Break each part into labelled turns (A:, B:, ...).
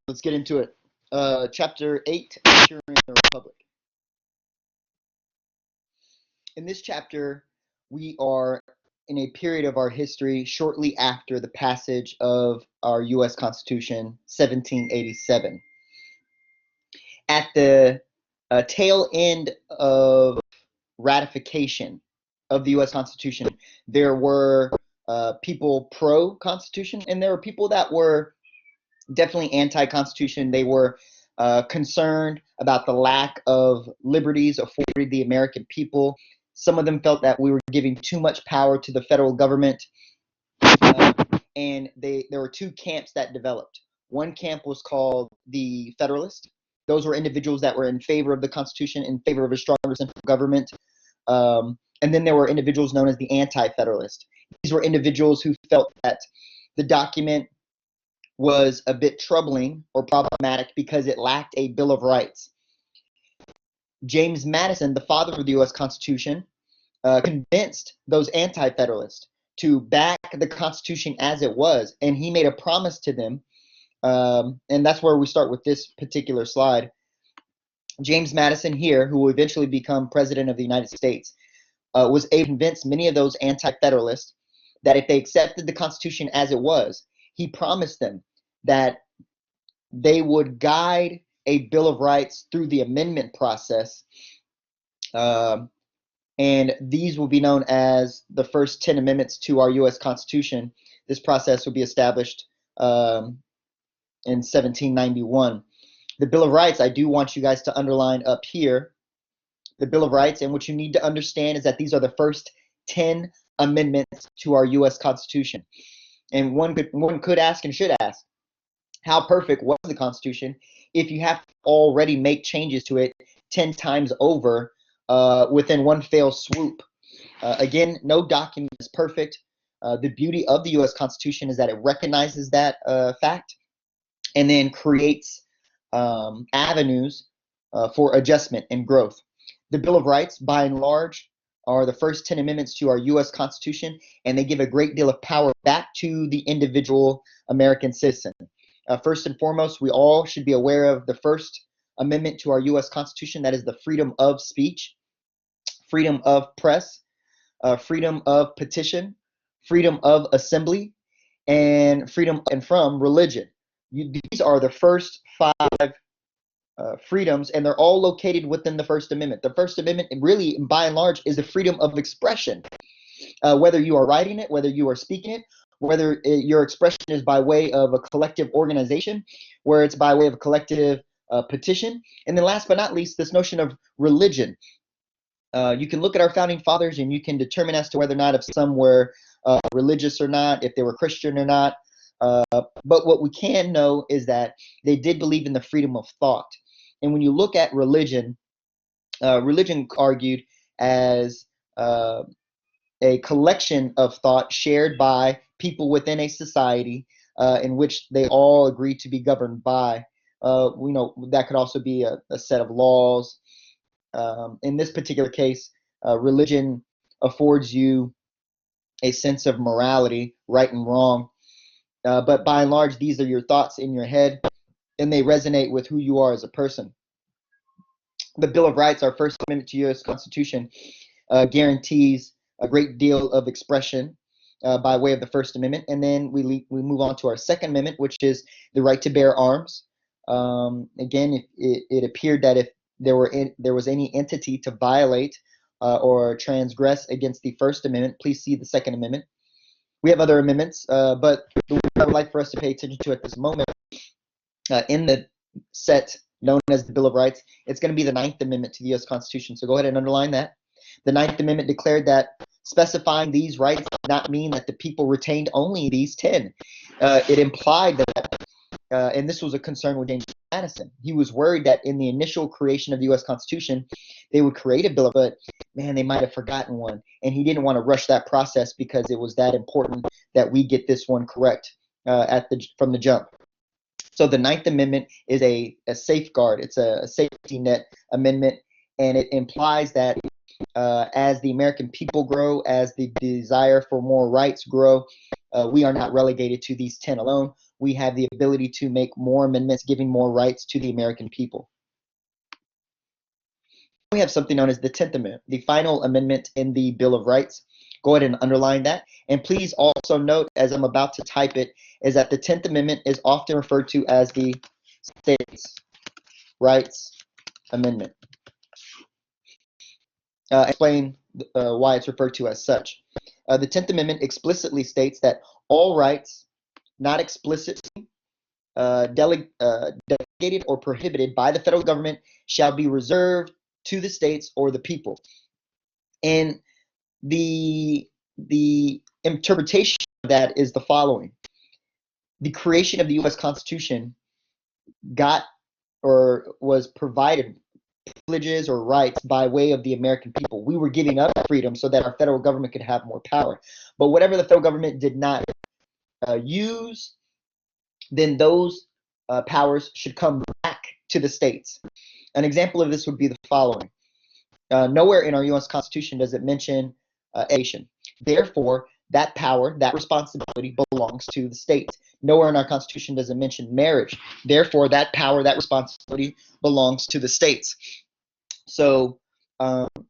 A: Let's get into it. Chapter 8, Securing the Republic. In this chapter, we are in a period of our history shortly after the passage of our U.S. Constitution, 1787. At the tail end of ratification of the U.S. Constitution, there were people pro-Constitution, and there were people that were definitely anti-Constitution. They were concerned about the lack of liberties afforded the American people. Some of them felt that we were giving too much power to the federal government, and there were two camps that developed. One camp was called the Federalist. Those were individuals that were in favor of the Constitution, in favor of a stronger central government. And then there were individuals known as the Anti-Federalist. These were individuals who felt that the document was a bit troubling or problematic because it lacked a Bill of Rights. James Madison, the father of the U.S. Constitution, convinced those anti-federalists to back the Constitution as it was, and he made a promise to them, and that's where we start with this particular slide. James Madison here, who will eventually become president of the United States, was able to convince many of those anti-federalists that if they accepted the Constitution as it was, he promised them that they would guide a Bill of Rights through the amendment process, and these will be known as the first 10 amendments to our U.S. Constitution. This process will be established in 1791. The Bill of Rights, I do want you guys to underline up here, the Bill of Rights, and what you need to understand is that these are the first 10 amendments to our U.S. Constitution. And one could ask and should ask, how perfect was the Constitution if you have to already make changes to it 10 times over within one fell swoop? Again, no document is perfect. The beauty of the U.S. Constitution is that it recognizes that fact and then creates avenues for adjustment and growth. The Bill of Rights, by and large, are the first 10 amendments to our U.S. Constitution, and they give a great deal of power back to the individual American citizen. First and foremost, we all should be aware of the first amendment to our U.S. Constitution, that is the freedom of speech, freedom of press, freedom of petition, freedom of assembly, and freedom and from religion. These are the first 5 freedoms, and they're all located within the First Amendment. The First Amendment, really, by and large, is the freedom of expression. Whether you are writing it, whether you are speaking it, whether your expression is by way of a collective organization, where it's by way of a collective petition. And then last but not least, this notion of religion. You can look at our founding fathers and you can determine as to whether or not if some were religious or not, if they were Christian or not. But what we can know is that they did believe in the freedom of thought. And when you look at religion, religion argued as a collection of thought shared by people within a society in which they all agree to be governed by. We know that could also be a set of laws. In this particular case, religion affords you a sense of morality, right and wrong. But by and large, these are your thoughts in your head, and they resonate with who you are as a person. The Bill of Rights, our First Amendment to U.S. Constitution, guarantees a great deal of expression by way of the First Amendment. And then we move on to our Second Amendment, which is the right to bear arms. Again, it appeared that if there was any entity to violate or transgress against the First Amendment, please see the Second Amendment. We have other amendments, but the one I would like for us to pay attention to at this moment in the set known as the Bill of Rights, it's going to be the Ninth Amendment to the U.S. Constitution. So go ahead and underline that. The Ninth Amendment declared that specifying these rights did not mean that the people retained only these 10. It implied that, and this was a concern with James Madison. He was worried that in the initial creation of the U.S. Constitution, they would create a bill, but man, they might have forgotten one. And he didn't want to rush that process because it was that important that we get this one correct from the jump. So the Ninth Amendment is a safeguard. It's a safety net amendment, and it implies that as the American people grow, as the desire for more rights grow, we are not relegated to these 10 alone. we have the ability to make more amendments giving more rights to the American people. We have something known as the 10th Amendment, the final amendment in the Bill of Rights. Go ahead and underline that. And please also note, as I'm about to type it, is that the 10th Amendment is often referred to as the States' Rights Amendment. Explain why it's referred to as such. The 10th Amendment explicitly states that all rights not explicitly delegated or prohibited by the federal government shall be reserved to the states or the people. And the interpretation of that is the following. The creation of the U.S. Constitution got or was provided privileges or rights by way of the American people. We were giving up freedom so that our federal government could have more power. But whatever the federal government did not use, then those powers should come back to the states. An example of this would be the following. Nowhere in our U.S. Constitution does it mention education. Therefore, that power, that responsibility belongs to the states. Nowhere in our Constitution does it mention marriage. Therefore, that power, that responsibility belongs to the states. So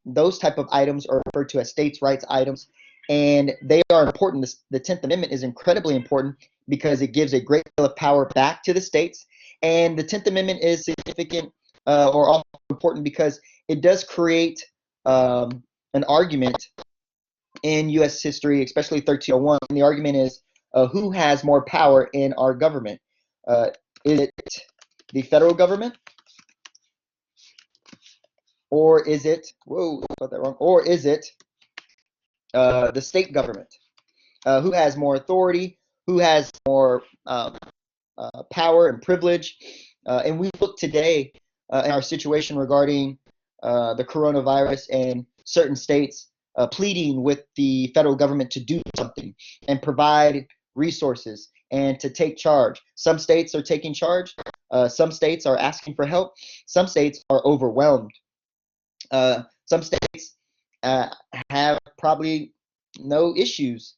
A: those type of items are referred to as states' rights items, and they are important. The 10th Amendment is incredibly important because it gives a great deal of power back to the states. And the 10th Amendment is significant or also important because it does create an argument in U.S. history, especially 1301. And the argument is who has more power in our government? Is it the federal government? Or is it, whoa, I got that wrong, or is it the state government? Who has more authority? Who has more power and privilege? And we look today in our situation regarding the coronavirus and certain states pleading with the federal government to do something and provide resources and to take charge. Some states are taking charge. Some states are asking for help. Some states are overwhelmed. Some states have probably no issues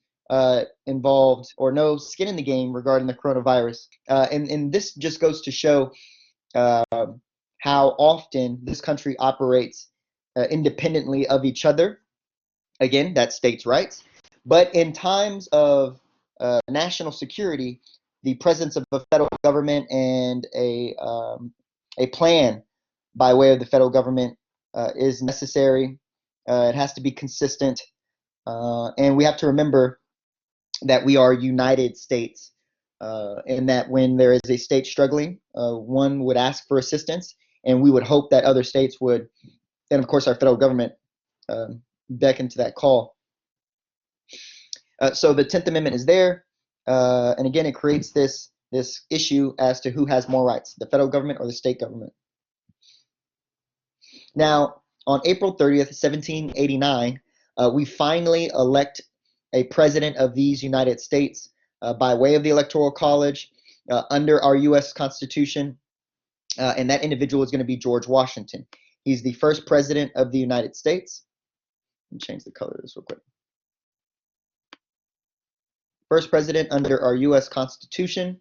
A: involved or no skin in the game regarding the coronavirus. And this just goes to show how often this country operates independently of each other. Again, that's states' rights. But in times of national security, the presence of a federal government and a plan by way of the federal government is necessary. It has to be consistent. And we have to remember that we are United States, and that when there is a state struggling, one would ask for assistance, and we would hope that other states would, and of course our federal government, beckon to that call. So the 10th Amendment is there, and again, it creates this issue as to who has more rights, the federal government or the state government. Now, on April 30th, 1789, we finally elect a president of these United States by way of the Electoral College under our U.S. Constitution, and that individual is going to be George Washington. He's the first president of the United States. Let me change the color of this real quick. First president under our U.S. Constitution.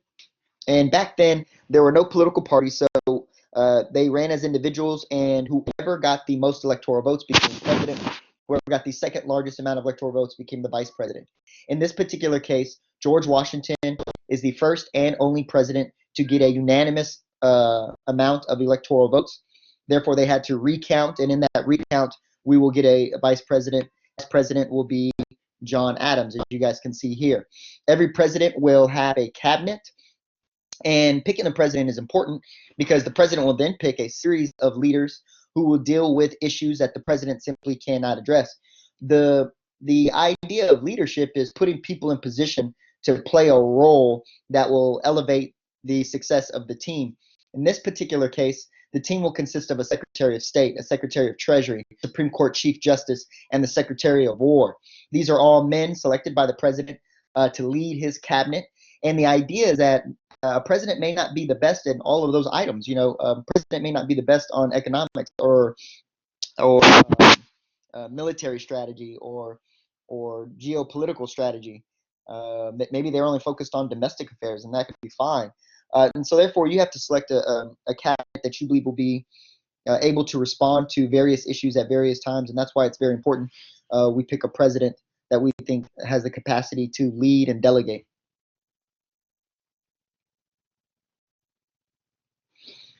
A: And back then, there were no political parties, so they ran as individuals, and whoever got the most electoral votes became president. Whoever got the second largest amount of electoral votes became the vice president. In this particular case, George Washington is the first and only president to get a unanimous amount of electoral votes. Therefore, they had to recount, and in that recount, we will get a vice president. Vice president will be John Adams, as you guys can see here. Every president will have a cabinet, and picking the president is important because the president will then pick a series of leaders who will deal with issues that the president simply cannot address. The idea of leadership is putting people in position to play a role that will elevate the success of the team. In this particular case, the team will consist of a Secretary of State, a Secretary of Treasury, Supreme Court Chief Justice, and the Secretary of War. These are all men selected by the president to lead his cabinet. And the idea is that a president may not be the best in all of those items. You know, president may not be the best on economics or military strategy or geopolitical strategy. Maybe they're only focused on domestic affairs, and that could be fine. And so therefore, you have to select a cabinet that you believe will be able to respond to various issues at various times, and that's why it's very important we pick a president that we think has the capacity to lead and delegate.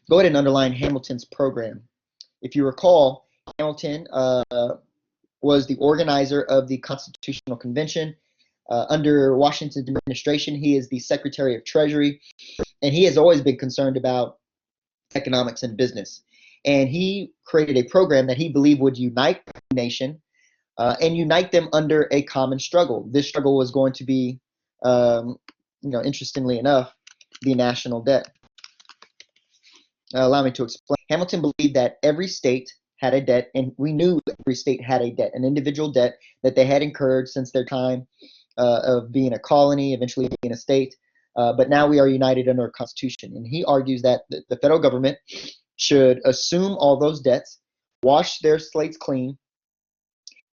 A: Go ahead and underline Hamilton's program. If you recall, Hamilton was the organizer of the Constitutional Convention. Under Washington's administration, he is the Secretary of Treasury, and he has always been concerned about economics and business. And he created a program that he believed would unite the nation and unite them under a common struggle. This struggle was going to be, interestingly enough, the national debt. Allow me to explain. Hamilton believed that every state had a debt, and we knew every state had a debt, an individual debt that they had incurred since their time of being a colony, eventually being a state. But now we are united under a constitution. And he argues that the federal government should assume all those debts, wash their slates clean,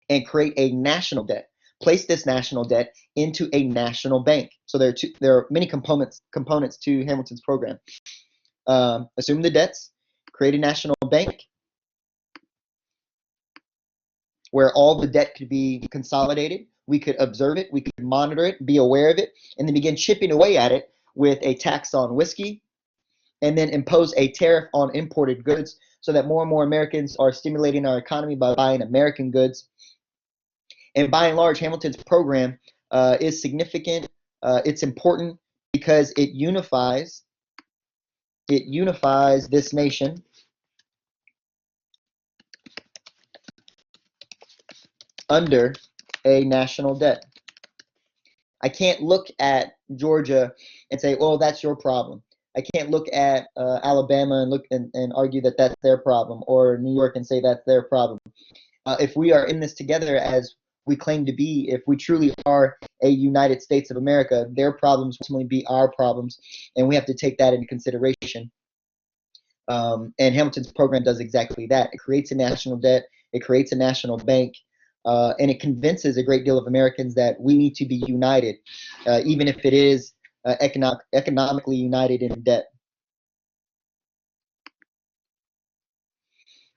A: and create a national debt. Place this national debt into a national bank. So there are many components to Hamilton's program. Assume the debts, create a national bank where all the debt could be consolidated. We could observe it, we could monitor it, be aware of it, and then begin chipping away at it with a tax on whiskey, and then impose a tariff on imported goods so that more and more Americans are stimulating our economy by buying American goods. And by and large, Hamilton's program is significant. It's important because it unifies this nation under a national debt. I can't look at Georgia and say, well, that's your problem. I can't look at Alabama and argue that that's their problem, or New York and say that's their problem. If we are in this together as we claim to be, if we truly are a United States of America, their problems will ultimately be our problems, and we have to take that into consideration. And Hamilton's program does exactly that. It creates a national debt, it creates a national bank, and it convinces a great deal of Americans that we need to be united, even if it is economically united in debt.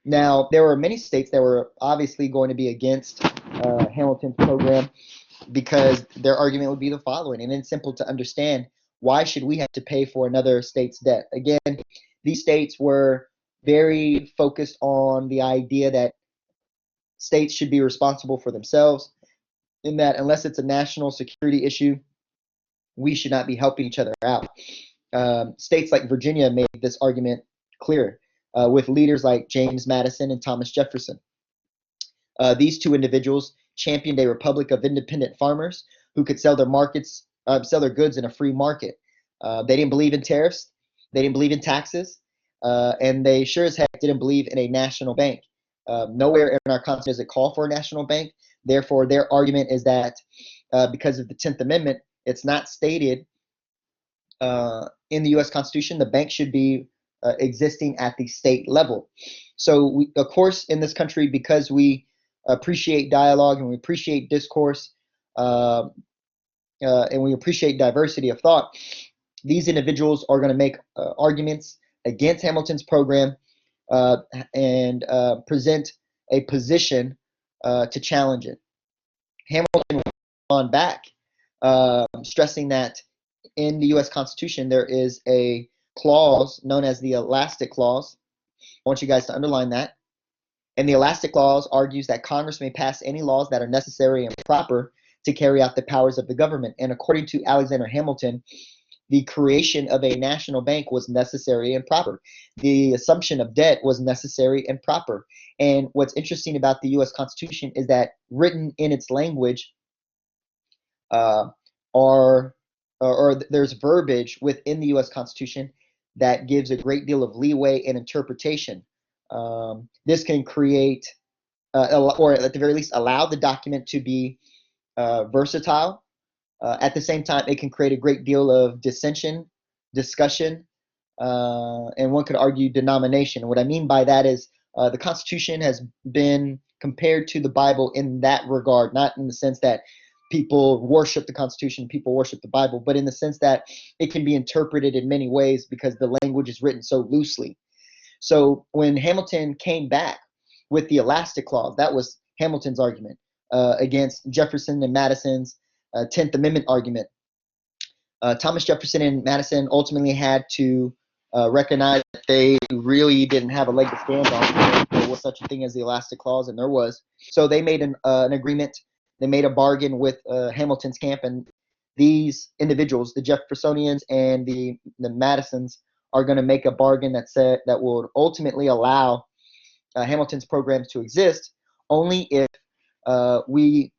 A: Now, there were many states that were obviously going to be against Hamilton's program because their argument would be the following, and it's simple to understand. Why should we have to pay for another state's debt? Again, these states were very focused on the idea that states should be responsible for themselves, in that unless it's a national security issue, we should not be helping each other out. States like Virginia made this argument clear with leaders like James Madison and Thomas Jefferson. These two individuals championed a republic of independent farmers who could sell their goods in a free market. They didn't believe in tariffs, they didn't believe in taxes, and they sure as heck didn't believe in a national bank. Nowhere in our Constitution does it call for a national bank. Therefore, their argument is that because of the 10th Amendment, it's not stated in the U.S. Constitution the bank should be existing at the state level. So, we, of course, in this country, because we appreciate dialogue and we appreciate discourse and we appreciate diversity of thought, these individuals are going to make arguments against Hamilton's program and present a position to challenge it. Hamilton went on back, stressing that in the U.S. Constitution there is a clause known as the Elastic Clause. I want you guys to underline that. And the Elastic Clause argues that Congress may pass any laws that are necessary and proper to carry out the powers of the government. And according to Alexander Hamilton, the creation of a national bank was necessary and proper. The assumption of debt was necessary and proper. And what's interesting about the U.S. Constitution is that written in its language there's verbiage within the U.S. Constitution that gives a great deal of leeway and interpretation. This can create, or at the very least, allow the document to be versatile. At the same time, it can create a great deal of dissension, discussion, and one could argue denomination. And what I mean by that is the Constitution has been compared to the Bible in that regard, not in the sense that people worship the Constitution, people worship the Bible, but in the sense that it can be interpreted in many ways because the language is written so loosely. So when Hamilton came back with the Elastic Clause, that was Hamilton's argument against Jefferson and Madison's 10th Amendment argument. Thomas Jefferson and Madison ultimately had to recognize that they really didn't have a leg to stand on. There was such a thing as the Elastic Clause, and there was. So they made an agreement. They made a bargain with Hamilton's camp, and these individuals, the Jeffersonians and the Madisons, are going to make a bargain that will ultimately allow Hamilton's programs to exist only if we,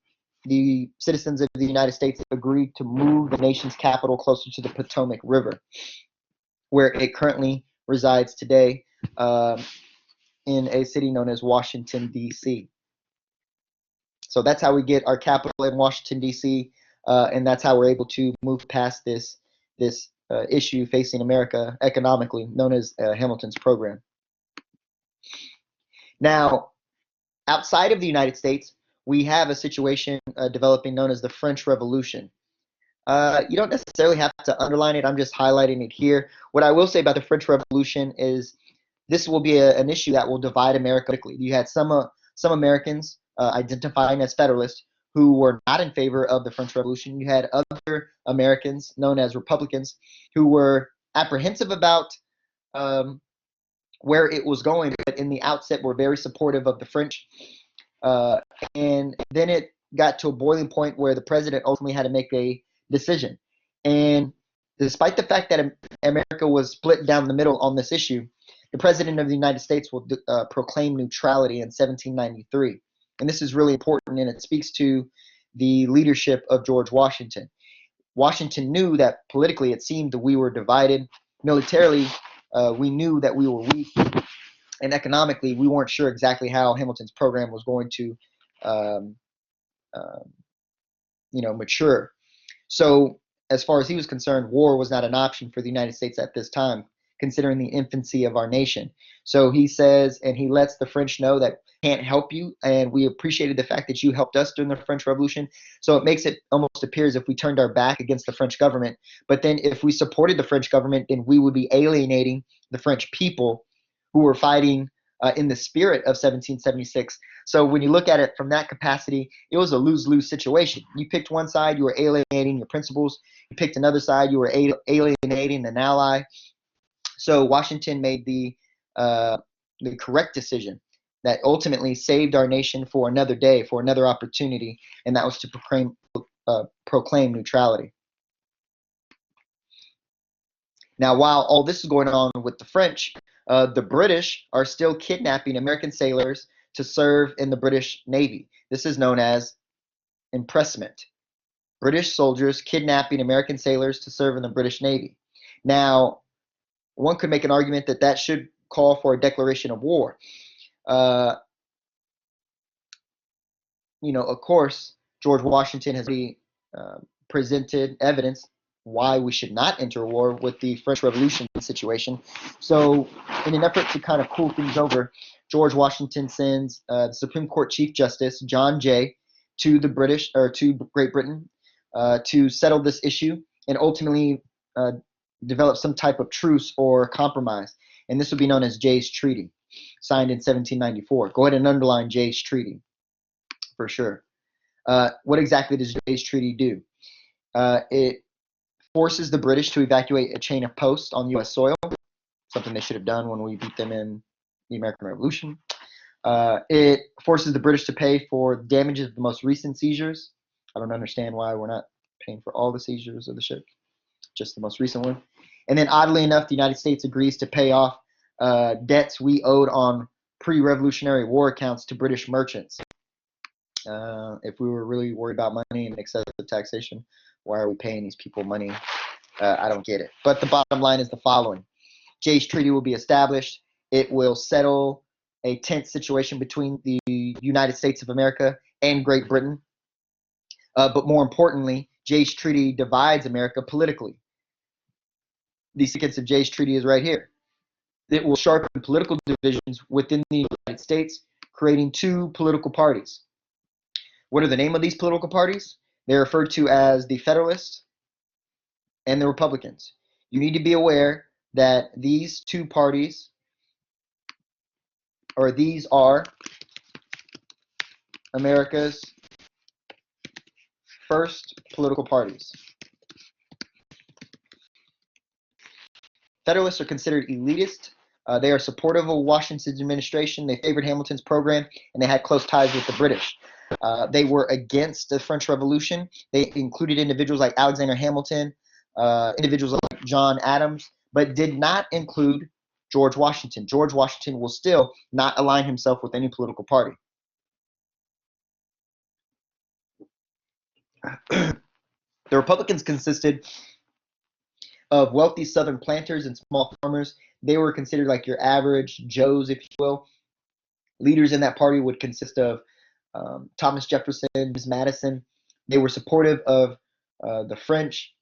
A: the citizens of the United States, agreed to move the nation's capital closer to the Potomac River, where it currently resides today in a city known as Washington, D.C. So that's how we get our capital in Washington, D.C., and that's how we're able to move past this issue facing America economically, known as Hamilton's program. Now, outside of the United States, we have a situation developing known as the French Revolution. You don't necessarily have to underline it. I'm just highlighting it here. What I will say about the French Revolution is this will be an issue that will divide America quickly. You had some Americans identifying as Federalists who were not in favor of the French Revolution. You had other Americans known as Republicans who were apprehensive about where it was going, but in the outset were very supportive of the French. And then it got to a boiling point where the president ultimately had to make a decision. And despite the fact that America was split down the middle on this issue, the president of the United States will proclaim neutrality in 1793. And this is really important, and it speaks to the leadership of George Washington. Washington knew that politically it seemed that we were divided. Militarily, we knew that we were weak. And economically, we weren't sure exactly how Hamilton's program was going to mature. So as far as he was concerned, war was not an option for the United States at this time, considering the infancy of our nation. So he says, and he lets the French know that we can't help you, and we appreciated the fact that you helped us during the French Revolution. So it makes it almost appear as if we turned our back against the French government. But then if we supported the French government, then we would be alienating the French people who were fighting in the spirit of 1776. So when you look at it from that capacity, it was a lose-lose situation. You picked one side, you were alienating your principles. You picked another side, you were alienating an ally. So Washington made the correct decision that ultimately saved our nation for another day, for another opportunity, and that was to proclaim neutrality. Now, while all this is going on with the French, the British are still kidnapping American sailors to serve in the British Navy. This is known as impressment. British soldiers kidnapping American sailors to serve in the British Navy. Now, one could make an argument that that should call for a declaration of war. Of course, George Washington has presented evidence why we should not enter war with the French Revolution situation. So in an effort to kind of cool things over, George Washington sends the Supreme Court Chief Justice John Jay to the British, or to Great Britain, to settle this issue and ultimately develop some type of truce or compromise. And this would be known as Jay's Treaty, signed in 1794. Go ahead and underline Jay's Treaty for sure. What exactly does Jay's Treaty do? It forces the British to evacuate a chain of posts on U.S. soil, something they should have done when we beat them in the American Revolution. It forces the British to pay for damages of the most recent seizures. I don't understand why we're not paying for all the seizures of the ship, just the most recent one. And then oddly enough, the United States agrees to pay off debts we owed on pre-Revolutionary War accounts to British merchants. If we were really worried about money and excessive taxation, why are we paying these people money? I don't get it. But the bottom line is the following. Jay's Treaty will be established. It will settle a tense situation between the United States of America and Great Britain. But more importantly, Jay's Treaty divides America politically. The significance of Jay's Treaty is right here. It will sharpen political divisions within the United States, creating two political parties. What are the name of these political parties? They're referred to as the Federalists and the Republicans. You need to be aware that these two parties, or these are America's first political parties. Federalists are considered elitist. They are supportive of Washington's administration. They favored Hamilton's program, and they had close ties with the British. They were against the French Revolution. They included individuals like Alexander Hamilton, individuals like John Adams, but did not include George Washington. George Washington will still not align himself with any political party. The Republicans consisted of wealthy Southern planters and small farmers. They were considered like your average Joes, if you will. Leaders in that party would consist of Thomas Jefferson, James Madison. They were supportive of the French.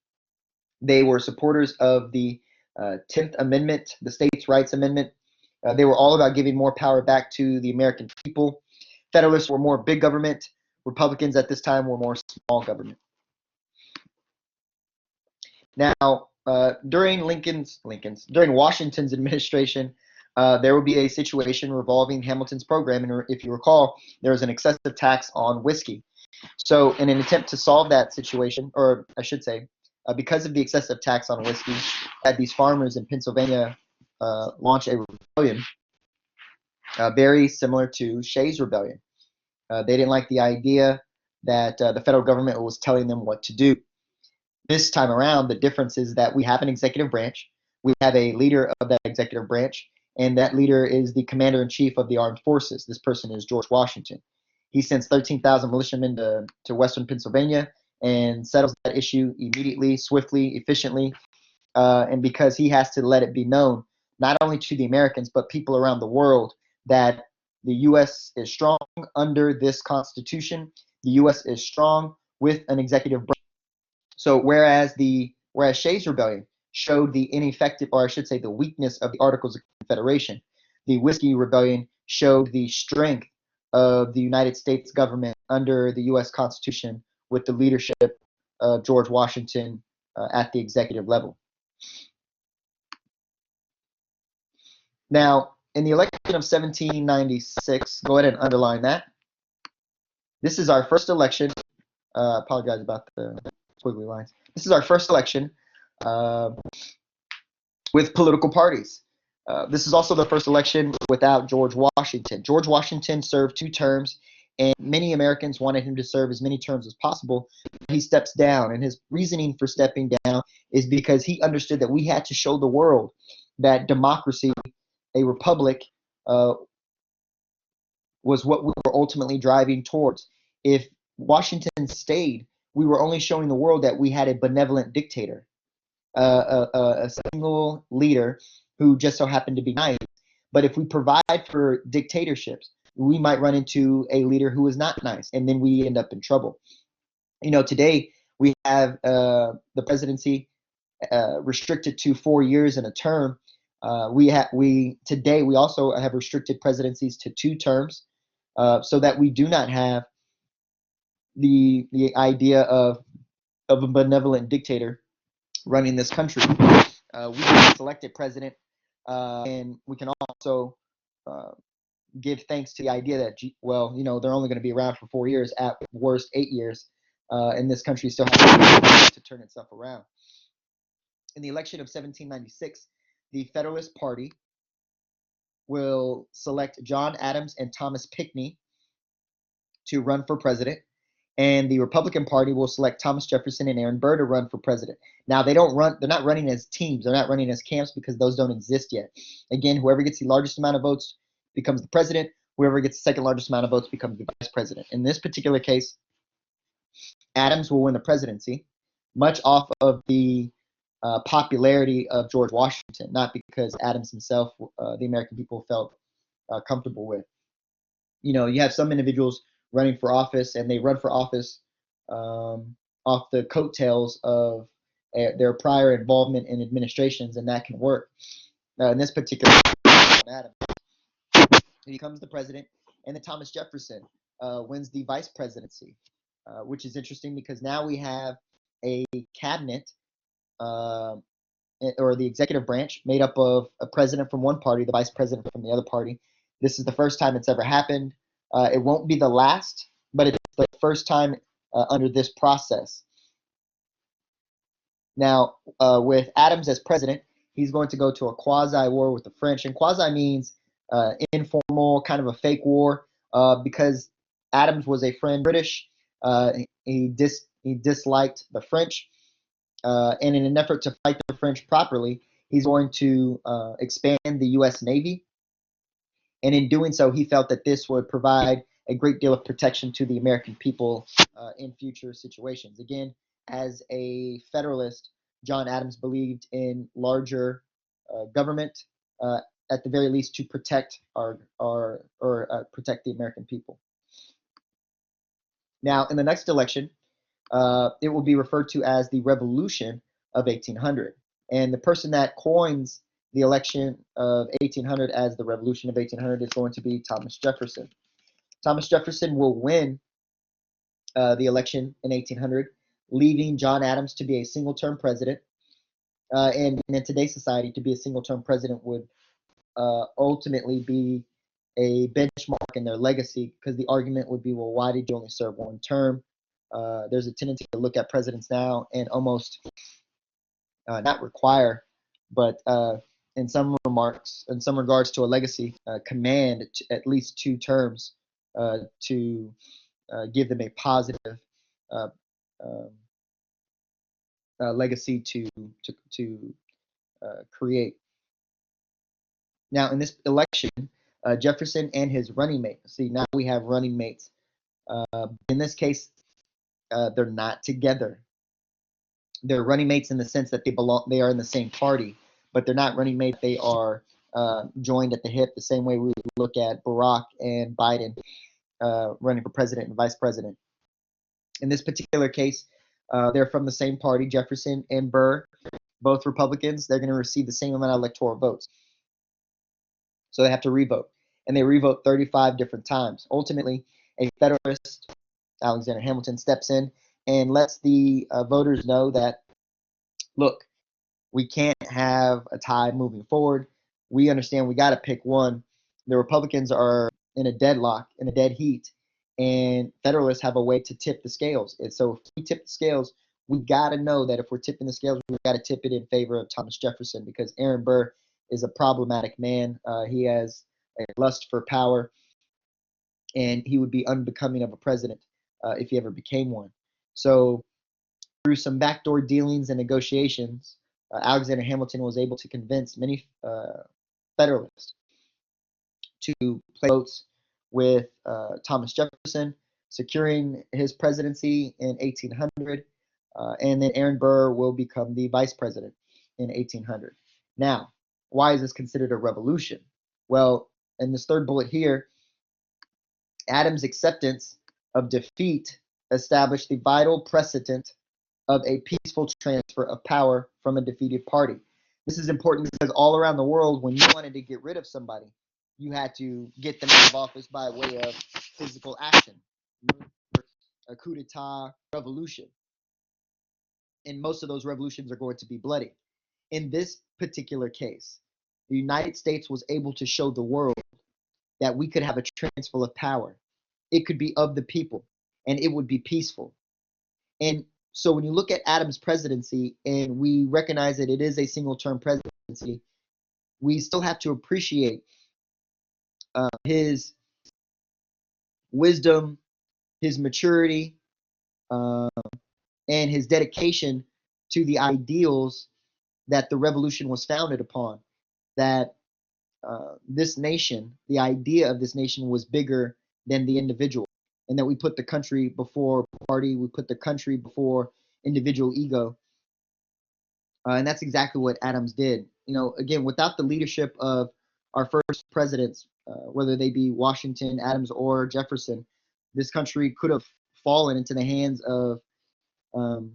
A: They were supporters of the 10th Amendment, the States' Rights Amendment. They were all about giving more power back to the American people. Federalists were more big government. Republicans at this time were more small government. Now, during Washington's administration, there would be a situation revolving Hamilton's program, and if you recall, there was an excessive tax on whiskey. So, in an attempt to solve that situation, or I should say, because of the excessive tax on whiskey, had these farmers in Pennsylvania launch a rebellion, very similar to Shays' Rebellion. They didn't like the idea that the federal government was telling them what to do. This time around, the difference is that we have an executive branch. We have a leader of that executive branch, and that leader is the commander-in-chief of the armed forces. This person is George Washington. He sends 13,000 militiamen to western Pennsylvania and settles that issue immediately, swiftly, efficiently. And because he has to let it be known, not only to the Americans, but people around the world, that the U.S. is strong under this Constitution. The U.S. is strong with an executive branch. So whereas Shays' Rebellion showed the ineffective, or I should say the weakness of the Articles of Confederation, the Whiskey Rebellion showed the strength of the United States government under the U.S. Constitution with the leadership of George Washington at the executive level. Now, in the election of 1796, go ahead and underline that. This is our first election. Apologize about the squiggly lines. This is our first election with political parties. This is also the first election without George Washington. George Washington served 2 terms, and many Americans wanted him to serve as many terms as possible. He steps down, and his reasoning for stepping down is because he understood that we had to show the world that democracy, a republic, was what we were ultimately driving towards. If Washington stayed, we were only showing the world that we had a benevolent dictator, a single leader who just so happened to be nice. But if we provide for dictatorships, we might run into a leader who is not nice, and then we end up in trouble. You know, today we have the presidency restricted to 4 years in a term. Today we also have restricted presidencies to 2 terms, so that we do not have the idea of a benevolent dictator running this country. We can select a president, and we can also give thanks to the idea that, well, you know, they're only going to be around for 4 years, at worst 8 years, and this country still has to turn itself around. In the election of 1796, the Federalist Party will select John Adams and Thomas Pinckney to run for president, and the Republican Party will select Thomas Jefferson and Aaron Burr to run for president. Now, they're not running as teams, they're not running as camps, because those don't exist yet. Again, whoever gets the largest amount of votes becomes the president. Whoever gets the second largest amount of votes becomes the vice president. In this particular case, Adams will win the presidency, much off of the popularity of George Washington, not because Adams himself, the American people felt comfortable with. You know, you have some individuals running for office, and they run for office off the coattails of their prior involvement in administrations, and that can work. In this particular case, Adams, he becomes the president, and then Thomas Jefferson wins the vice presidency. which is interesting because now we have a cabinet uh, or the executive branch made up of a president from one party, the vice president from the other party. This is the first time it's ever happened. It won't be the last, but it's the first time under this process. Now, with Adams as president, he's going to go to a quasi war with the French. And quasi means informal, kind of a fake war, because Adams was a friend of the British. He disliked the French. And in an effort to fight the French properly, he's going to expand the U.S. Navy. And in doing so, he felt that this would provide a great deal of protection to the American people in future situations. Again, as a Federalist, John Adams believed in larger government, at the very least, to protect protect the American people. Now, in the next election, it will be referred to as the Revolution of 1800. And the person that coins the election of 1800 as the Revolution of 1800 is going to be Thomas Jefferson. Thomas Jefferson will win the election in 1800, leaving John Adams to be a single-term president. And in today's society, to be a single-term president would ultimately be a benchmark in their legacy, because the argument would be, well, why did you only serve one term? There's a tendency to look at presidents now and almost not require, but in some regards to a legacy, command at least 2 terms to give them a positive uh, um, legacy to create. Now, in this election, Jefferson and his running mate. See, now we have running mates. In this case, they're not together. They're running mates in the sense that they are in the same party, but they're not running mates. They are joined at the hip, the same way we would look at Barack and Biden running for president and vice president. In this particular case, they're from the same party, Jefferson and Burr, both Republicans. They're going to receive the same amount of electoral votes. So they have to revote. And they revote 35 different times. Ultimately, a Federalist, Alexander Hamilton, steps in and lets the voters know that, look, we can't have a tie moving forward. We understand we got to pick one. The Republicans are in a deadlock, in a dead heat, and Federalists have a way to tip the scales. And so if we tip the scales, we got to know that if we're tipping the scales, we got to tip it in favor of Thomas Jefferson, because Aaron Burr is a problematic man. He has a lust for power, and he would be unbecoming of a president if he ever became one. So through some backdoor dealings and negotiations, Alexander Hamilton was able to convince many Federalists to play votes with Thomas Jefferson, securing his presidency in 1800, and then Aaron Burr will become the vice president in 1800. Now, why is this considered a revolution? Well, in this third bullet here, Adams' acceptance of defeat established the vital precedent of a peaceful transfer of power from a defeated party. This is important because all around the world, when you wanted to get rid of somebody, you had to get them out of office by way of physical action, a coup d'etat, revolution. And most of those revolutions are going to be bloody. In this particular case, the United States was able to show the world that we could have a transfer of power. It could be of the people, and it would be peaceful. And so when you look at Adams' presidency and we recognize that it is a single-term presidency, we still have to appreciate his wisdom, his maturity, and his dedication to the ideals that the revolution was founded upon. That this nation, the idea of this nation was bigger than the individual, and that we put the country before party, we put the country before individual ego. And that's exactly what Adams did. You know, again, without the leadership of our first presidents, whether they be Washington, Adams, or Jefferson, this country could have fallen into the hands of um,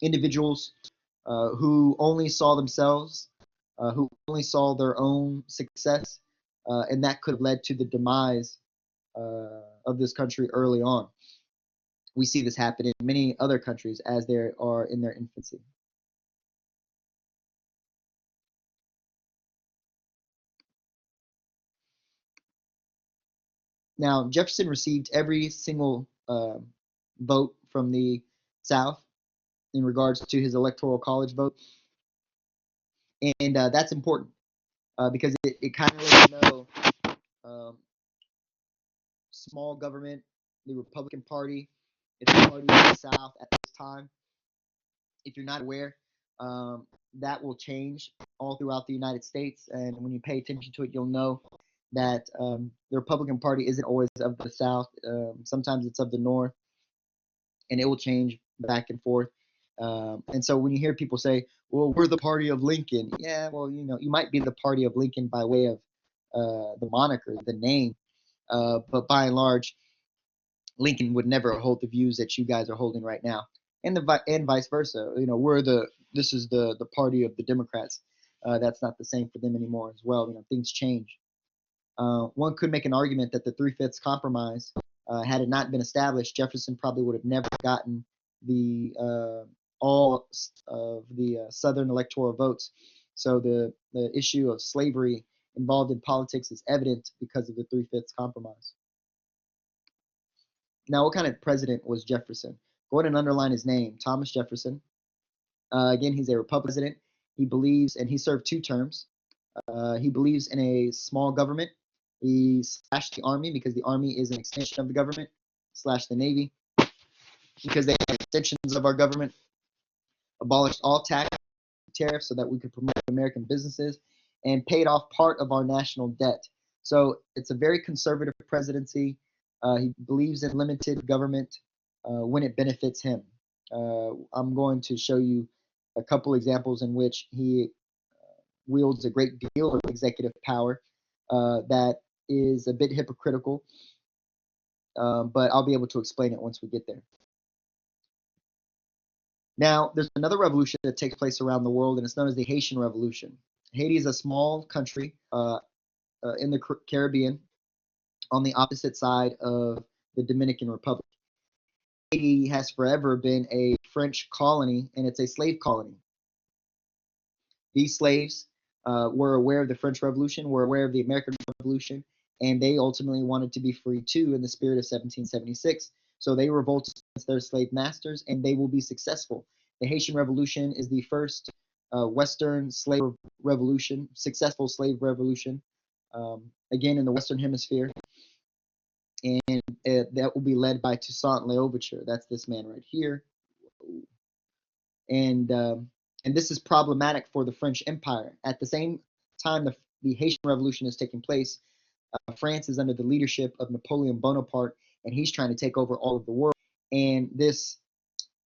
A: individuals who only saw themselves, who only saw their own success, and that could have led to the demise of this country early on. We see this happen in many other countries as they are in their infancy. Now, Jefferson received every single vote from the South in regards to his electoral college vote, and that's important because it kind of lets you know um, small government, the Republican Party, it's the party of the South at this time. If you're not aware, that will change all throughout the United States, and when you pay attention to it, you'll know that the Republican Party isn't always of the South. Sometimes it's of the North, and it will change back and forth. And so when you hear people say, "Well, we're the party of Lincoln," yeah, well, you might be the party of Lincoln by way of the moniker, the name, but by and large, Lincoln would never hold the views that you guys are holding right now, and vice versa. This is the party of the Democrats. That's not the same for them anymore as well. Things change. One could make an argument that the Three-Fifths Compromise, had it not been established, Jefferson probably would have never gotten the all of the Southern electoral votes. So the issue of slavery involved in politics is evident because of the Three-Fifths Compromise. Now, what kind of president was Jefferson? Go ahead and underline his name, Thomas Jefferson. Again, he's a Republican president. He believes, and he served 2 terms. He believes in a small government. He slashed the Army because the Army is an extension of the government, slash the Navy because they are extensions of our government, abolished all tax tariffs so that we could promote American businesses, and paid off part of our national debt. So it's a very conservative presidency. He believes in limited government when it benefits him. I'm going to show you a couple examples in which he wields a great deal of executive power that is a bit hypocritical, but I'll be able to explain it once we get there. Now, there's another revolution that takes place around the world, and it's known as the Haitian Revolution. Haiti is a small country in the Caribbean on the opposite side of the Dominican Republic. Haiti has forever been a French colony, and it's a slave colony. These slaves were aware of the French Revolution, were aware of the American Revolution, and they ultimately wanted to be free too in the spirit of 1776. So they revolted against their slave masters, and they will be successful. The Haitian Revolution is the first Western slave revolution, successful slave revolution, again in the Western Hemisphere, and that will be led by Toussaint L'Ouverture. That's this man right here, and this is problematic for the French Empire. At the same time the Haitian Revolution is taking place, France is under the leadership of Napoleon Bonaparte, and he's trying to take over all of the world. And this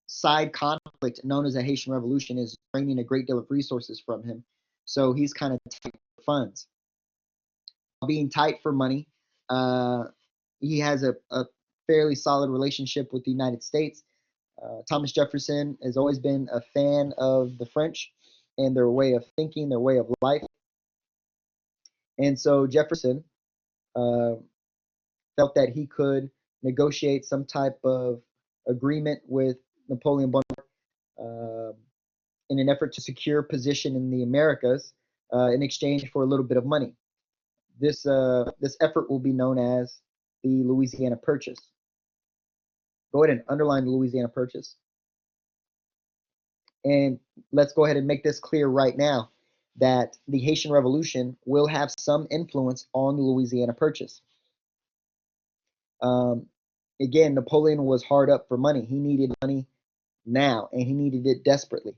A: side conflict known as the Haitian Revolution is draining a great deal of resources from him. So he's kind of tight for funds. Being tight for money, he has a fairly solid relationship with the United States. Thomas Jefferson has always been a fan of the French and their way of thinking, their way of life. And so Jefferson felt that he could negotiate some type of agreement with Napoleon Bonaparte in an effort to secure position in the Americas in exchange for a little bit of money. This effort will be known as the Louisiana Purchase. Go ahead and underline the Louisiana Purchase. And let's go ahead and make this clear right now that the Haitian Revolution will have some influence on the Louisiana Purchase. Again, Napoleon was hard up for money. He needed money now, and he needed it desperately.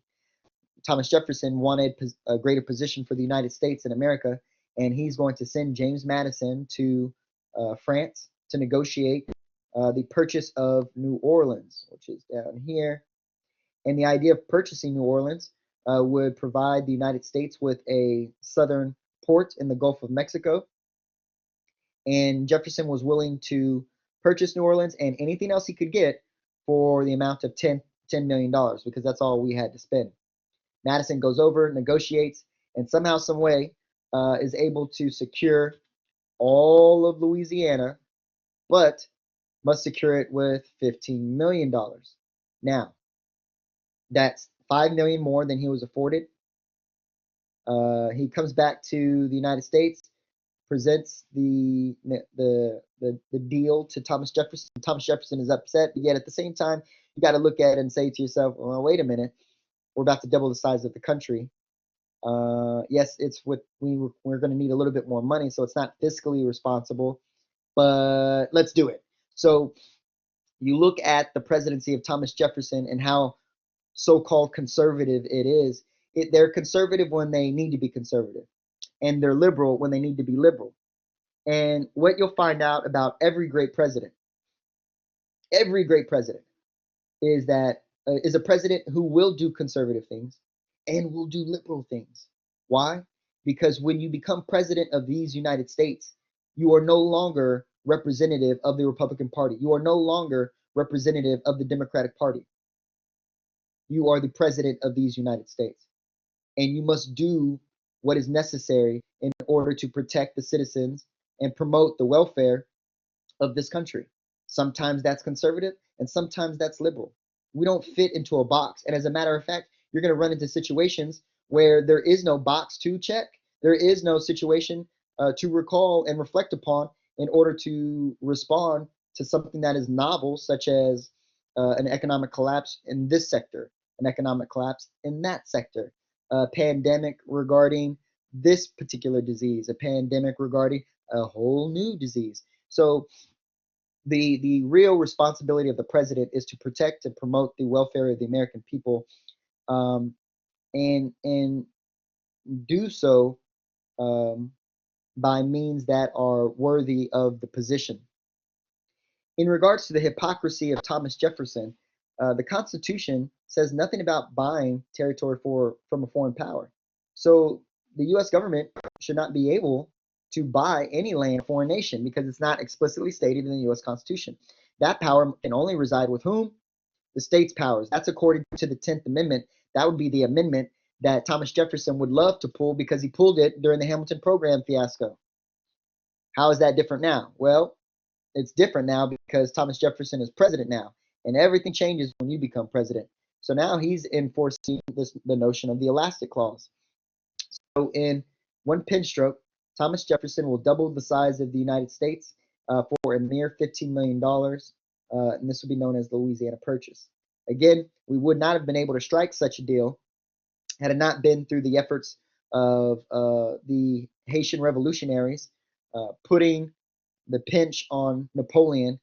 A: Thomas Jefferson wanted a greater position for the United States in America, and he's going to send James Madison to France to negotiate the purchase of New Orleans, which is down here. And the idea of purchasing New Orleans would provide the United States with a southern port in the Gulf of Mexico. And Jefferson was willing to purchase New Orleans and anything else he could get for the amount of $10 million, because that's all we had to spend. Madison goes over, negotiates, and somehow, some way, is able to secure all of Louisiana, but must secure it with $15 million. Now, that's $5 million more than he was afforded. He comes back to the United States, presents the deal to Thomas Jefferson. Thomas Jefferson is upset, but yet at the same time, you got to look at it and say to yourself, well, wait a minute, we're about to double the size of the country. Yes, it's what we're going to need a little bit more money, so it's not fiscally responsible, but let's do it. So you look at the presidency of Thomas Jefferson and how so-called conservative it is. They're conservative when they need to be conservative, and they're liberal when they need to be liberal. And what you'll find out about every great president is that is a president who will do conservative things and will do liberal things. Why? Because when you become president of these United States, you are no longer representative of the Republican Party. You are no longer representative of the Democratic Party. You are the president of these United States. And you must do what is necessary in order to protect the citizens and promote the welfare of this country. Sometimes that's conservative and sometimes that's liberal. We don't fit into a box. And as a matter of fact, you're going to run into situations where there is no box to check. There is no situation to recall and reflect upon in order to respond to something that is novel, such as an economic collapse in this sector, an economic collapse in that sector, a pandemic regarding this particular disease, a pandemic regarding a whole new disease. So the real responsibility of the president is to protect and promote the welfare of the American people, and do so by means that are worthy of the position. In regards to the hypocrisy of Thomas Jefferson, the Constitution says nothing about buying territory from a foreign power. So the U.S. government should not be able to buy any land from a foreign nation because it's not explicitly stated in the U.S. Constitution. That power can only reside with whom? The state's powers. That's according to the 10th Amendment. That would be the amendment that Thomas Jefferson would love to pull because he pulled it during the Hamilton program fiasco. How is that different now? Well, it's different now because Thomas Jefferson is president now, and everything changes when you become president. So now he's enforcing the notion of the elastic clause. So in one pen stroke, Thomas Jefferson will double the size of the United States for a mere $15 million, and this will be known as the Louisiana Purchase. Again, we would not have been able to strike such a deal had it not been through the efforts of the Haitian revolutionaries putting the pinch on Napoleon,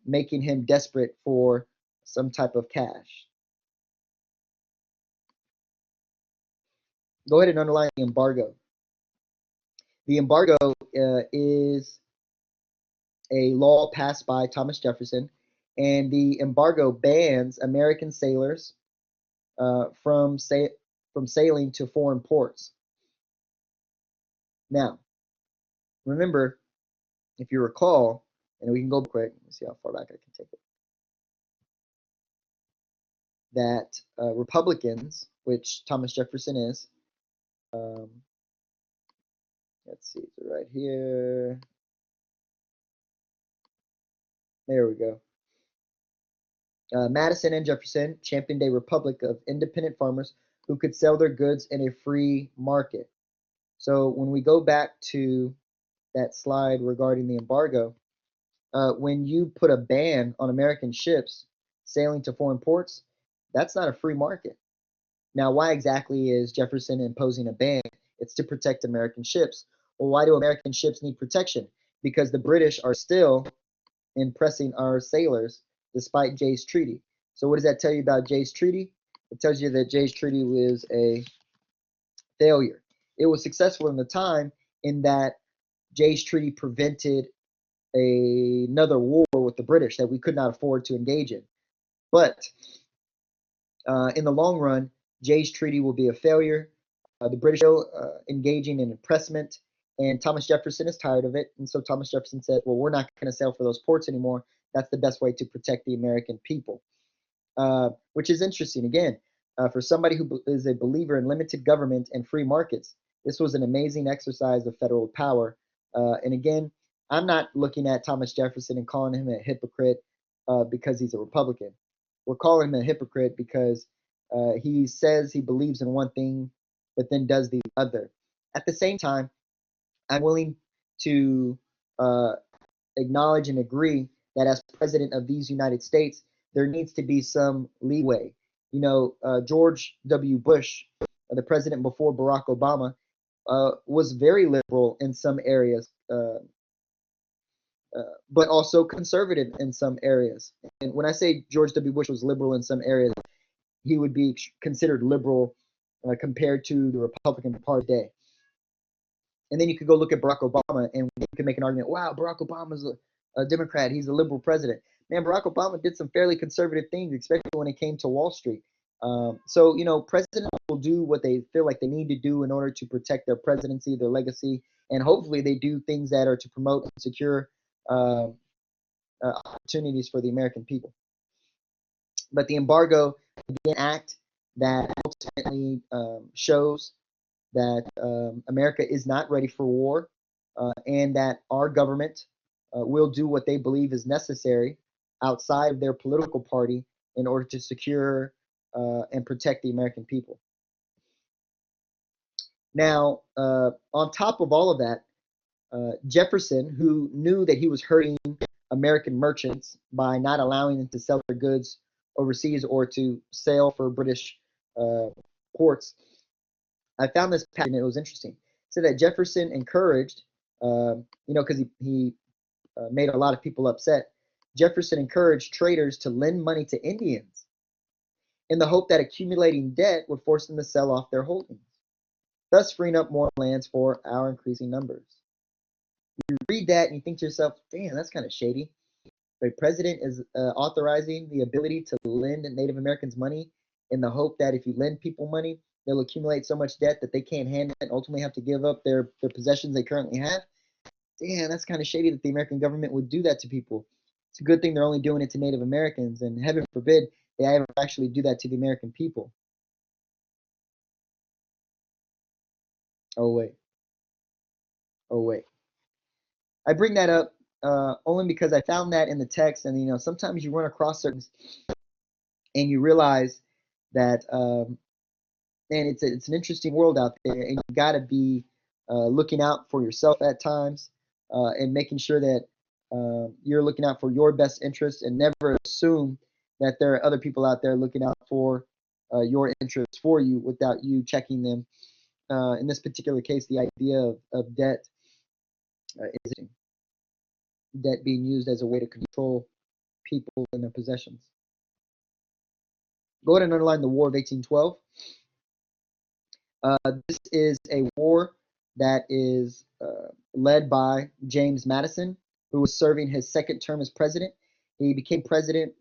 A: making him desperate for some type of cash. Go ahead and underline the embargo. The embargo is a law passed by Thomas Jefferson, and the embargo bans American sailors from sailing to foreign ports. Now, remember, if you recall, and we can go quick, let's see how far back I can take it, that Republicans, which Thomas Jefferson is, let's see, it's right here. There we go. Madison and Jefferson championed a republic of independent farmers who could sell their goods in a free market. So when we go back to that slide regarding the embargo, when you put a ban on American ships sailing to foreign ports, that's not a free market. Now, why exactly is Jefferson imposing a ban? It's to protect American ships. Well, why do American ships need protection? Because the British are still impressing our sailors despite Jay's Treaty. So what does that tell you about Jay's Treaty? It tells you that Jay's Treaty was a failure. It was successful in the time in that Jay's Treaty prevented another war with the British that we could not afford to engage in. But in the long run, Jay's Treaty will be a failure. The British are engaging in impressment, and Thomas Jefferson is tired of it. And so Thomas Jefferson said, well, we're not going to sail for those ports anymore. That's the best way to protect the American people, which is interesting. Again, for somebody who is a believer in limited government and free markets, this was an amazing exercise of federal power. And again, I'm not looking at Thomas Jefferson and calling him a hypocrite because he's a Republican. We're calling him a hypocrite because he says he believes in one thing, but then does the other. At the same time, I'm willing to uh, acknowledge and agree that as president of these United States, there needs to be some leeway. George W. Bush, the president before Barack Obama, was very liberal in some areas, but also conservative in some areas. And when I say George W. Bush was liberal in some areas, he would be considered liberal compared to the Republican Party today. And then you could go look at Barack Obama, and you can make an argument, wow, Barack Obama's a Democrat. He's a liberal president. Man, Barack Obama did some fairly conservative things, especially when it came to Wall Street. Presidents will do what they feel like they need to do in order to protect their presidency, their legacy, and hopefully they do things that are to promote and secure opportunities for the American people. But the embargo is an act that ultimately shows that America is not ready for war, and that our government will do what they believe is necessary outside of their political party in order to secure and protect the American people. Now, on top of all of that, Jefferson, who knew that he was hurting American merchants by not allowing them to sell their goods overseas or to sail for British ports, I found this pattern. It was interesting. It said that Jefferson encouraged, because he made a lot of people upset. Jefferson encouraged traders to lend money to Indians in the hope that accumulating debt would force them to sell off their holdings, thus freeing up more lands for our increasing numbers. You read that and you think to yourself, damn, that's kind of shady. The president is authorizing the ability to lend Native Americans money in the hope that if you lend people money, they'll accumulate so much debt that they can't handle it and ultimately have to give up their possessions they currently have. Damn, that's kind of shady that the American government would do that to people. It's a good thing they're only doing it to Native Americans, and heaven forbid they ever actually do that to the American people. Oh, wait. Oh, wait. I bring that up only because I found that in the text, and sometimes you run across certain, and you realize that, man, it's an interesting world out there, and you got to be looking out for yourself at times, and making sure that you're looking out for your best interests, and never assume that there are other people out there looking out for your interests for you without you checking them. In this particular case, the idea of debt is debt being used as a way to control people and their possessions. Go ahead and underline the War of 1812. This is a war that is led by James Madison, who was serving his second term as president. He became president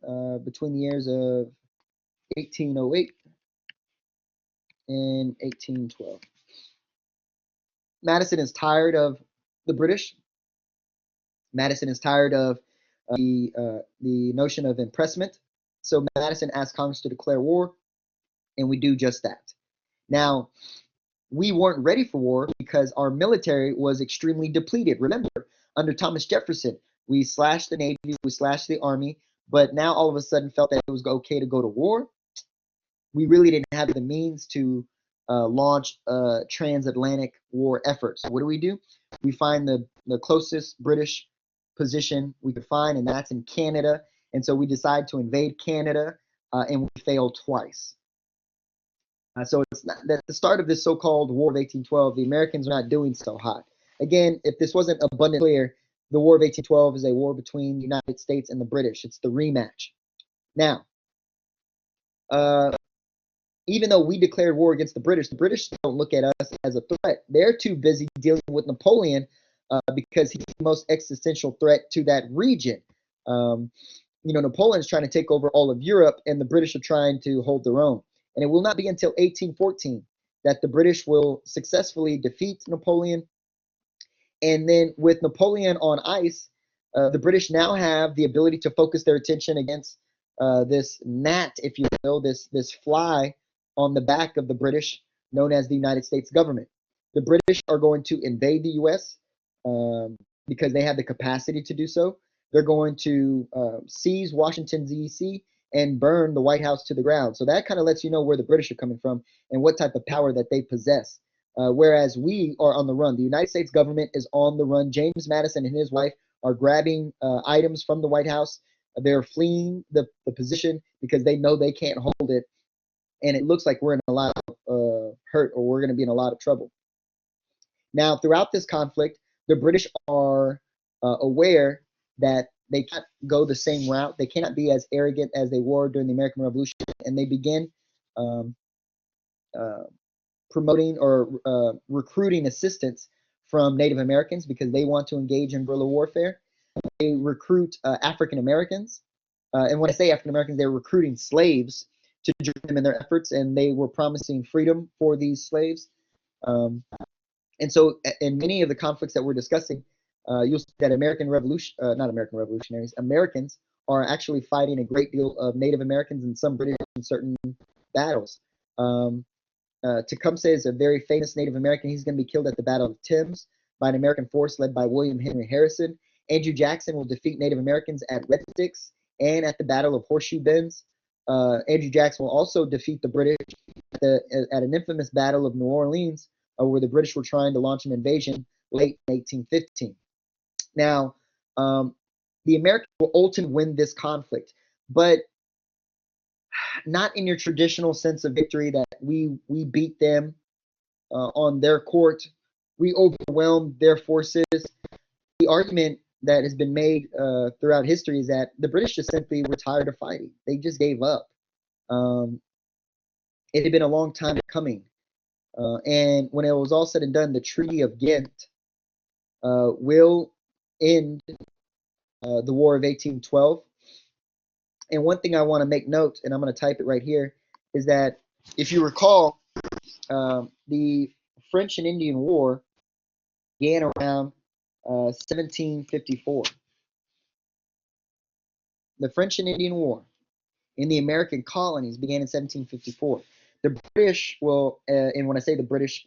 A: between the years of 1808 and 1812. Madison is tired of the British. Madison is tired of the notion of impressment. So Madison asked Congress to declare war, and we do just that. Now, we weren't ready for war because our military was extremely depleted. Remember, under Thomas Jefferson, we slashed the Navy, we slashed the Army, but now all of a sudden felt that it was okay to go to war. We really didn't have the means to launch a transatlantic war effort. So what do? We find the closest British position we could find, and that's in Canada. And so we decide to invade Canada, and we fail twice. So it's not, at the start of this so-called War of 1812, the Americans are not doing so hot. Again, if this wasn't abundantly clear, the War of 1812 is a war between the United States and the British. It's the rematch. Now, even though we declared war against the British don't look at us as a threat. They're too busy dealing with Napoleon because he's the most existential threat to that region. Napoleon's trying to take over all of Europe, and the British are trying to hold their own. And it will not be until 1814 that the British will successfully defeat Napoleon. And then with Napoleon on ice, the British now have the ability to focus their attention against this gnat, if you will, this fly on the back of the British, known as the United States government. The British are going to invade the U.S. because they have the capacity to do so. They're going to seize Washington, D.C., and burn the White House to the ground. So that kind of lets you know where the British are coming from and what type of power that they possess. Whereas we are on the run. The United States government is on the run. James Madison and his wife are grabbing items from the White House. They're fleeing the position because they know they can't hold it. And it looks like we're in a lot of hurt, or we're going to be in a lot of trouble. Now, throughout this conflict, the British are aware that they can't go the same route. They cannot be as arrogant as they were during the American Revolution, and they begin um, promoting or recruiting assistance from Native Americans because they want to engage in guerrilla warfare. They recruit African Americans, and when I say African Americans, they're recruiting slaves to join them in their efforts, and they were promising freedom for these slaves. And so, in many of the conflicts that we're discussing, you'll see that not American revolutionaries, Americans are actually fighting a great deal of Native Americans and some British in certain battles. Tecumseh is a very famous Native American. He's going to be killed at the Battle of Thames by an American force led by William Henry Harrison. Andrew Jackson will defeat Native Americans at Red Sticks and at the Battle of Horseshoe Bends. Andrew Jackson will also defeat the British at an infamous Battle of New Orleans, where the British were trying to launch an invasion late in 1815. Now, the Americans will ultimately win this conflict, but not in your traditional sense of victory that we beat them on their court, we overwhelmed their forces. The argument that has been made throughout history is that the British just simply were tired of fighting. They just gave up. It had been a long time coming. And when it was all said and done, the Treaty of Ghent will end the War of 1812. And one thing I want to make note, and I'm going to type it right here, is that if you recall, the French and Indian War began around 1754. The French and Indian War in the American colonies began in 1754. The British will, and when I say the British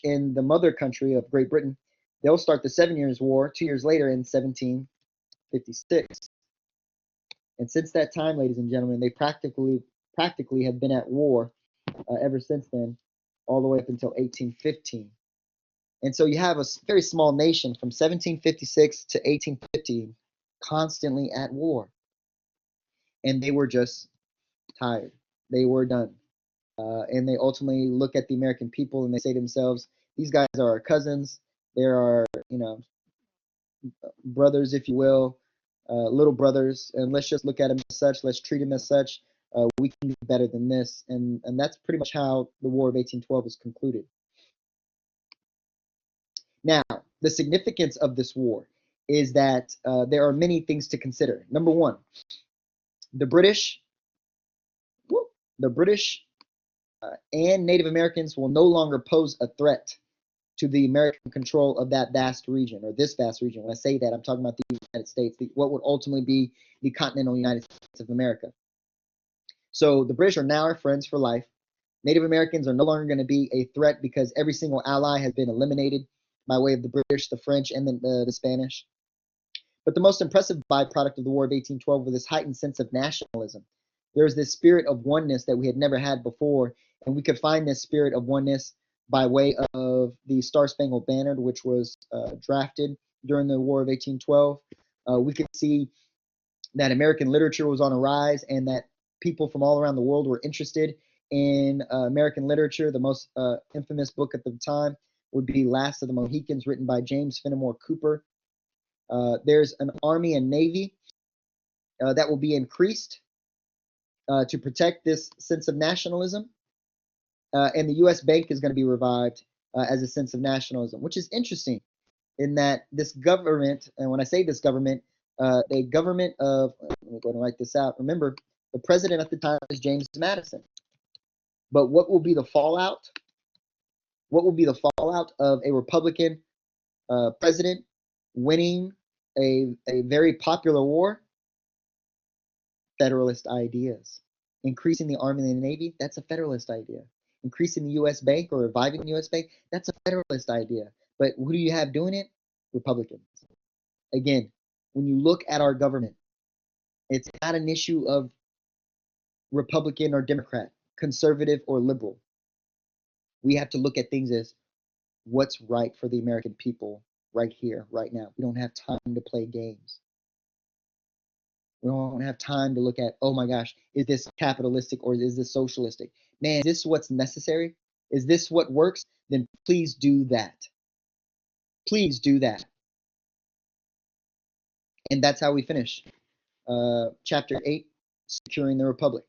A: in the mother country of Great Britain, they'll start the 7 Years' War 2 years later in 1756. And since that time, ladies and gentlemen, they practically have been at war ever since then, all the way up until 1815. And so you have a very small nation from 1756 to 1815 constantly at war. And they were just tired. They were done. And they ultimately look at the American people and they say to themselves, these guys are our cousins. They're our, brothers, if you will, little brothers. And let's just look at them as such. Let's treat them as such. We can do better than this. And that's pretty much how the War of 1812 is concluded. Now, the significance of this war is that there are many things to consider. Number one, the British and Native Americans will no longer pose a threat to the American control of that vast region, or this vast region. When I say that, I'm talking about the United States, what would ultimately be the continental United States of America. So the British are now our friends for life. Native Americans are no longer going to be a threat because every single ally has been eliminated by way of the British, the French, and the Spanish. But the most impressive byproduct of the War of 1812 was this heightened sense of nationalism. There was this spirit of oneness that we had never had before, and we could find this spirit of oneness by way of the Star-Spangled Banner, which was drafted during the War of 1812. We could see that American literature was on a rise and that people from all around the world were interested in American literature. The most infamous book at the time would be Last of the Mohicans, written by James Fenimore Cooper. There's an army and navy that will be increased to protect this sense of nationalism. And the U.S. Bank is going to be revived as a sense of nationalism, which is interesting in that this government, and when I say this government, the government of, let me go and write this out. Remember, the president at the time is James Madison. But what will be the fallout? What will be the fallout of a Republican president winning a very popular war? Federalist ideas. Increasing the Army and the Navy, that's a Federalist idea. Increasing the U.S. Bank or reviving the U.S. Bank, that's a Federalist idea. But who do you have doing it? Republicans. Again, when you look at our government, it's not an issue of Republican or Democrat, conservative or liberal. We have to look at things as what's right for the American people right here, right now. We don't have time to play games. We don't have time to look at, oh my gosh, is this capitalistic or is this socialistic? Man, is this what's necessary? Is this what works? Then please do that. Please do that. And that's how we finish chapter 8, Securing the Republic.